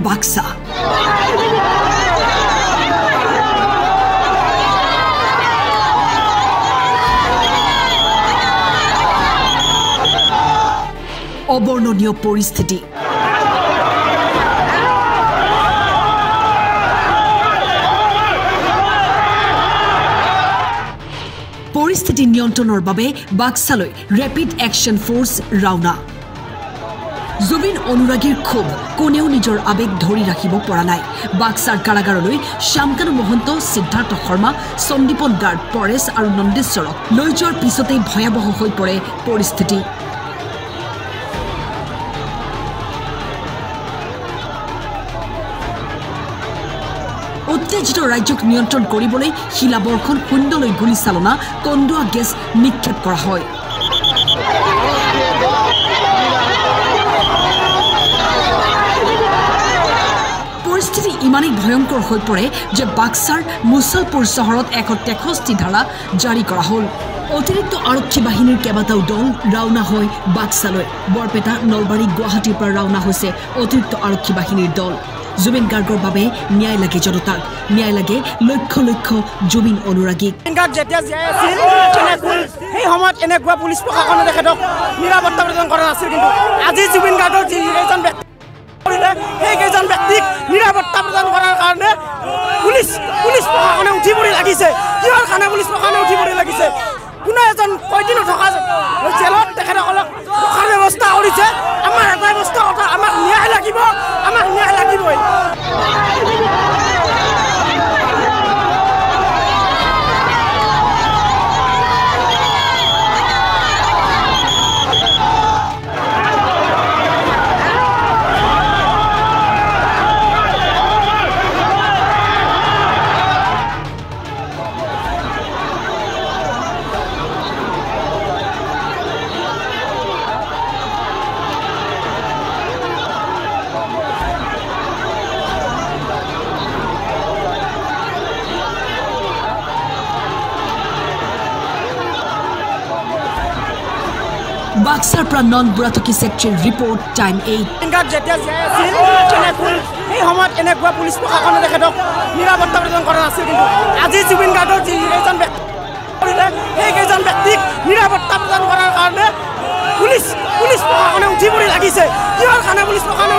বাক্সা অবৰ্ণনীয় পৰিস্থিতি পৰিস্থিতি নিয়ন্ত্ৰণৰ বাবে বাক্সালৈ ৰেপিড একশ্যন ফ'ৰ্চ ৰাওনা জুবিন অনুৰাগীৰ ক্ষোভ কোনেও নিজৰ আবেগ ধৰি ৰাখিব পৰা নাই বাক্সাৰ কাৰাগাৰলৈ শ্যামকানু মহন্ত সিদ্ধাৰ্থ শৰ্মা সন্দীপন গাৰ্ড পৰেশ আৰু নন্দেশ্বৰক লৈ যোৱাৰ পিছতেই ভয়াৱহ হৈ পৰে পৰিস্থিতি উত্তেজিত ৰাজ্যক নিয়ন্ত্ৰণ কৰিবলৈ শিলাবৰ্ষণ শূন্যলৈ গুলীচালনা কন্দুৱা গেছ নিক্ষেপ কৰা হয় পৰিস্থিতি ইমানেই ভয়ংকৰ হৈ পৰে যে বাক্সাৰ মুছলপুৰ চহৰত 163 ধাৰা জাৰি কৰা হ'ল অতিৰিক্ত আৰক্ষী বাহিনীৰ কেইবাটাও দল ৰাওনা হয় বাক্সালৈ বৰপেটা নলবাৰী গুৱাহাটীৰ পৰা ৰাওনা হৈছে অতিৰিক্ত আৰক্ষী বাহিনীৰ দল জুবিন গাৰ্গৰ বাবে ন্যায় লাগে জনতাক ন্যায় লাগে লক্ষ লক্ষ জুবিন অনুৰাগীক যেতিয়া জীয়াই আছিল সেই সময়ত এনেকুৱা পুলিচ প্ৰশাসনে তেখেতক নিৰাপত্তা প্ৰদান কৰা নাছিল কিন্তু আজি জুবিন গাৰ্গৰ যিকেইজন ব্যক্তি সেইকেইজন ব্যক্তিক নিৰাপত্তা প্ৰদান কৰাৰ কাৰণে পুলিচ প্ৰশাসনে উঠি পৰি লাগিছে কিহৰ কাৰণে পুলিচ প্ৰশাসনে উঠি পৰি লাগিছে কোনো এজন কয়দী নথকা জেলত তেখেতসকলক ৰখাৰ ব্যৱস্থা কৰিছে আমাৰ এটা ব্যৱস্থা কথা আমাক ন্যায় লাগিবই বাক্সাৰ পৰা নন বুঢ়াথকী ছেক্টৰীৰ ৰিপৰ্ট টাইম 8 যেতিয়া জীয়াই আছিল সেই সময়ত এনেকুৱা পুলিচ প্ৰশাসনে তেখেতক নিৰাপত্তা প্ৰদান কৰা নাছিল কিন্তু আজি জুবিন গাৰ্গৰ যিকেইজন ব্যক্তি সেইকেইজন ব্যক্তিক নিৰাপত্তা প্ৰদান কৰাৰ কাৰণে পুলিচ প্ৰশাসনে উঠি পৰি লাগিছে কিহৰ কাৰণে পুলিচ প্ৰশাসনে